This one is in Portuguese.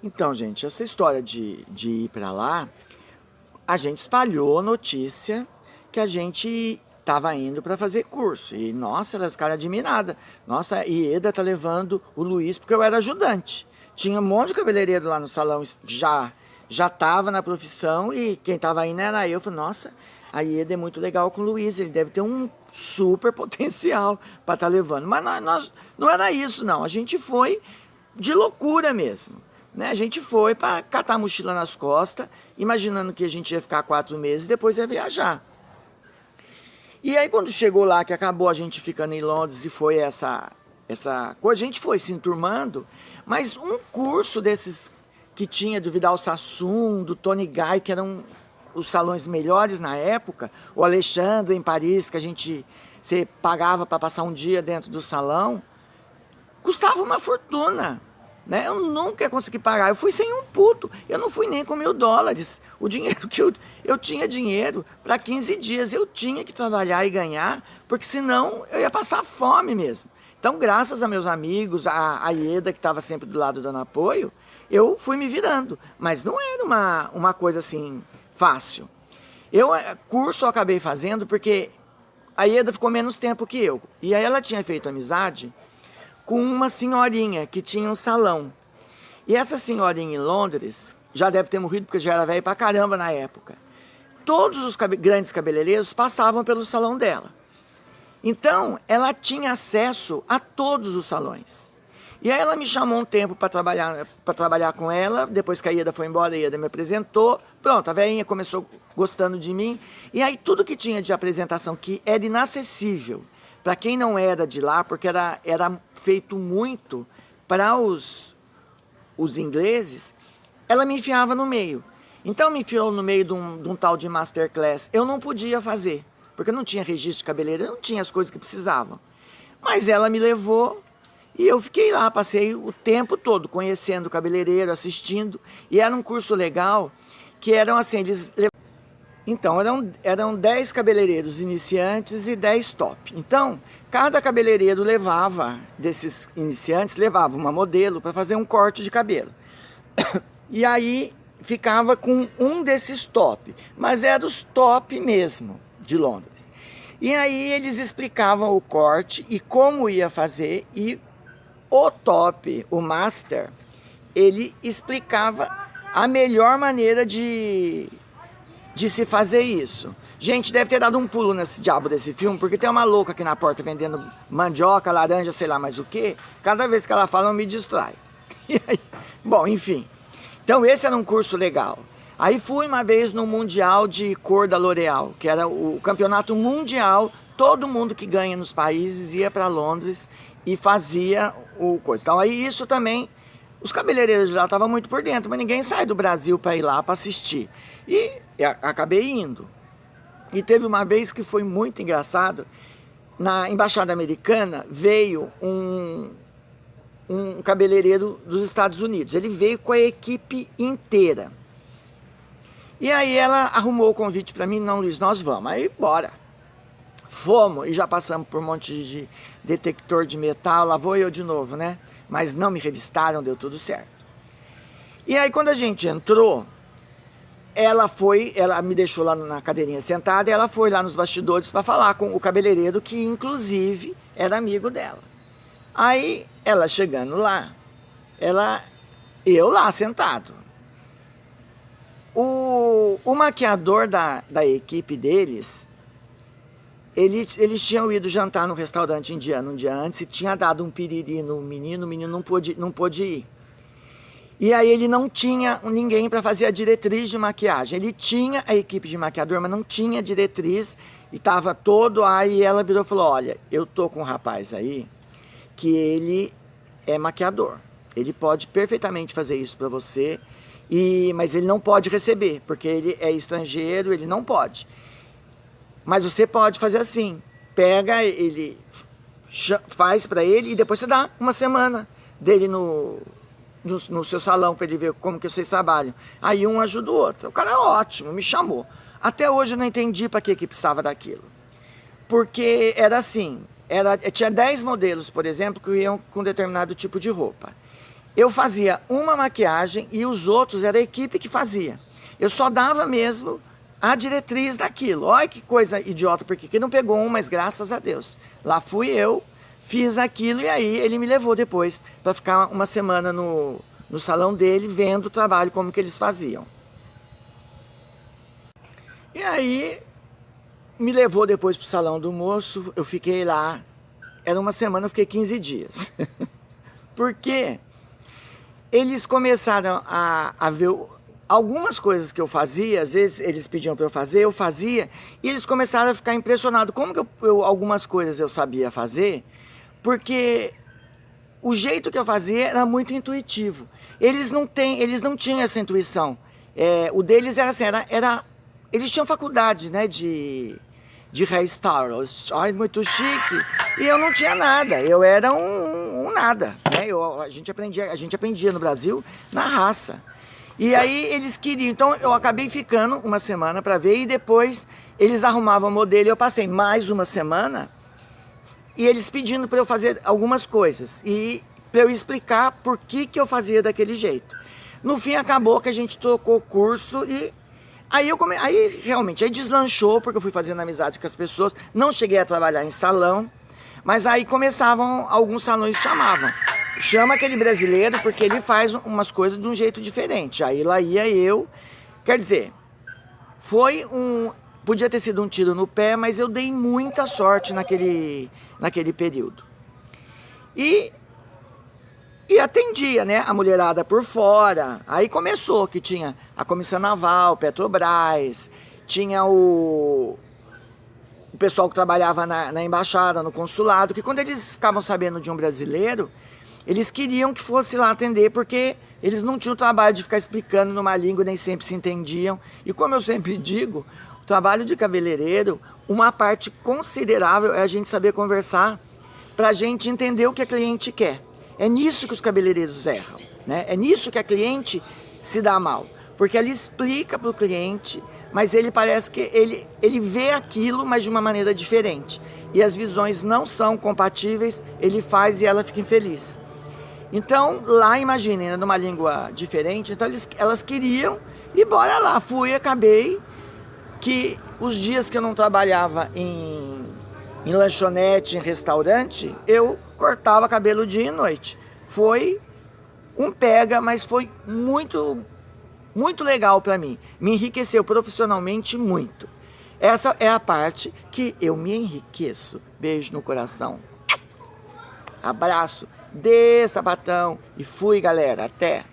Então, gente, essa história de ir para lá, a gente espalhou a notícia que a gente estava indo para fazer curso. E, nossa, elas ficaram admiradas. Nossa, a Ieda tá levando o Luiz, porque eu era ajudante. Tinha um monte de cabeleireiro lá no salão, já estava na profissão, e quem estava indo era eu. Eu falei, nossa, a Ieda é muito legal com o Luiz, ele deve ter um super potencial para estar levando. Mas nós, não era isso, não. A gente foi de loucura mesmo. Né? A gente foi para catar a mochila nas costas, imaginando que a gente ia ficar 4 meses e depois ia viajar. E aí quando chegou lá, que acabou a gente ficando em Londres e foi essa coisa, a gente foi se enturmando, mas um curso desses que tinha do Vidal Sassoon, do Tony Guy, que eram os salões melhores na época, o Alexandre em Paris, que você pagava para passar um dia dentro do salão, custava uma fortuna. Né? Eu nunca consegui pagar, eu fui sem um puto, eu não fui nem com $1000, o dinheiro que eu tinha dinheiro para 15 dias, eu tinha que trabalhar e ganhar, porque senão eu ia passar fome mesmo. Então, graças a meus amigos, a Ieda, que estava sempre do lado dando apoio, eu fui me virando, mas não era uma coisa assim fácil. Curso eu acabei fazendo porque a Ieda ficou menos tempo que eu, e aí ela tinha feito amizade com uma senhorinha que tinha um salão. E essa senhorinha em Londres, já deve ter morrido porque já era velha pra caramba na época. Todos os grandes cabeleireiros passavam pelo salão dela. Então, ela tinha acesso a todos os salões. E aí ela me chamou um tempo para trabalhar com ela, depois que a Ieda foi embora, a Ieda me apresentou. Pronto, a velhinha começou gostando de mim. E aí tudo que tinha de apresentação que era inacessível para quem não era de lá, porque era feito muito para os ingleses, ela me enfiava no meio. Então me enfiou no meio de um tal de masterclass. Eu não podia fazer, porque eu não tinha registro de cabeleireiro, não tinha as coisas que precisavam. Mas ela me levou e eu fiquei lá, passei o tempo todo conhecendo o cabeleireiro, assistindo. E era um curso legal, que eram assim, então, eram 10 cabeleireiros iniciantes e 10 top. Então, cada cabeleireiro desses iniciantes, levava uma modelo para fazer um corte de cabelo. E aí, ficava com um desses top. Mas era os top mesmo, de Londres. E aí, eles explicavam o corte e como ia fazer. E o top, o master, ele explicava a melhor maneira de se fazer isso. Gente, deve ter dado um pulo nesse diabo desse filme, porque tem uma louca aqui na porta vendendo mandioca, laranja, sei lá mais o que. Cada vez que ela fala, eu me distraio. Bom, enfim. Então esse era um curso legal. Aí fui uma vez no Mundial de Cor da L'Oréal, que era o campeonato mundial. Todo mundo que ganha nos países ia para Londres e fazia o coisa. Então aí isso também, os cabeleireiros de lá estavam muito por dentro, mas ninguém sai do Brasil para ir lá para assistir. E acabei indo. E teve uma vez que foi muito engraçado. Na Embaixada Americana veio um cabeleireiro dos Estados Unidos. Ele veio com a equipe inteira. E aí ela arrumou o convite para mim. Não, Luiz, nós vamos. Aí, bora. Fomos e já passamos por um monte de detector de metal. Lá vou eu de novo, né? Mas não me revistaram, deu tudo certo. E aí quando a gente entrou, ela me deixou lá na cadeirinha sentada e ela foi lá nos bastidores para falar com o cabeleireiro, que inclusive era amigo dela. Aí ela chegando lá, eu lá sentado. O maquiador da equipe deles, eles tinham ido jantar no restaurante indiano um dia antes e tinha dado um piriri no menino, o menino não pôde ir. E aí ele não tinha ninguém para fazer a diretriz de maquiagem. Ele tinha a equipe de maquiador, mas não tinha diretriz. E estava todo aí, ela virou e falou, olha, eu tô com um rapaz aí que ele é maquiador. Ele pode perfeitamente fazer isso para você, mas ele não pode receber, porque ele é estrangeiro, ele não pode. Mas você pode fazer assim, pega ele, faz para ele e depois você dá uma semana dele no seu salão para ele ver como que vocês trabalham. Aí um ajuda o outro. O cara é ótimo, me chamou. Até hoje eu não entendi para que precisava daquilo. Porque era assim, tinha 10 modelos, por exemplo, que iam com determinado tipo de roupa. eu fazia uma maquiagem e os outros era a equipe que fazia. Eu só dava mesmo a diretriz daquilo. Olha que coisa idiota, porque que não pegou um, mas graças a Deus. Lá fui eu, fiz aquilo e aí ele me levou depois para ficar uma semana no salão dele, vendo o trabalho, como que eles faziam. E aí me levou depois pro salão do moço, eu fiquei lá, era uma semana, eu fiquei 15 dias. Porque eles começaram a ver algumas coisas que eu fazia, às vezes eles pediam para eu fazer, eu fazia, e eles começaram a ficar impressionados. Como que algumas coisas eu sabia fazer, porque o jeito que eu fazia era muito intuitivo. Eles não tinham essa intuição. O deles era assim, eles tinham faculdade, né, de hairstylist, muito chique, e eu não tinha nada, eu era um nada, né? A gente aprendia no Brasil na raça. E aí eles queriam, então eu acabei ficando uma semana para ver, e depois eles arrumavam o modelo, e eu passei mais uma semana, e eles pedindo para eu fazer algumas coisas, e para eu explicar por que eu fazia daquele jeito. No fim acabou que a gente trocou curso, e aí realmente deslanchou, porque eu fui fazendo amizade com as pessoas, não cheguei a trabalhar em salão, mas aí começavam, alguns salões chama aquele brasileiro porque ele faz umas coisas de um jeito diferente. Aí lá ia eu, quer dizer, podia ter sido um tiro no pé, mas eu dei muita sorte naquele período. E atendia, né, a mulherada por fora. Aí começou que tinha a Comissão Naval, Petrobras, tinha o pessoal que trabalhava na embaixada, no consulado, que quando eles ficavam sabendo de um brasileiro, eles queriam que fosse lá atender, porque eles não tinham o trabalho de ficar explicando numa língua, nem sempre se entendiam. E como eu sempre digo, o trabalho de cabeleireiro, uma parte considerável é a gente saber conversar, para a gente entender o que a cliente quer. É nisso que os cabeleireiros erram, né? É nisso que a cliente se dá mal, porque ela explica para o cliente, mas ele parece que ele vê aquilo, mas de uma maneira diferente. E as visões não são compatíveis, ele faz e ela fica infeliz. Então, lá, imaginem, numa língua diferente, então elas queriam, e bora lá, acabei, que os dias que eu não trabalhava em lanchonete, em restaurante, eu cortava cabelo dia e noite. Foi um pega, mas foi muito, muito legal para mim. Me enriqueceu profissionalmente muito. Essa é a parte que eu me enriqueço. Beijo no coração. Abraço, dê sapatão e fui, galera. Até!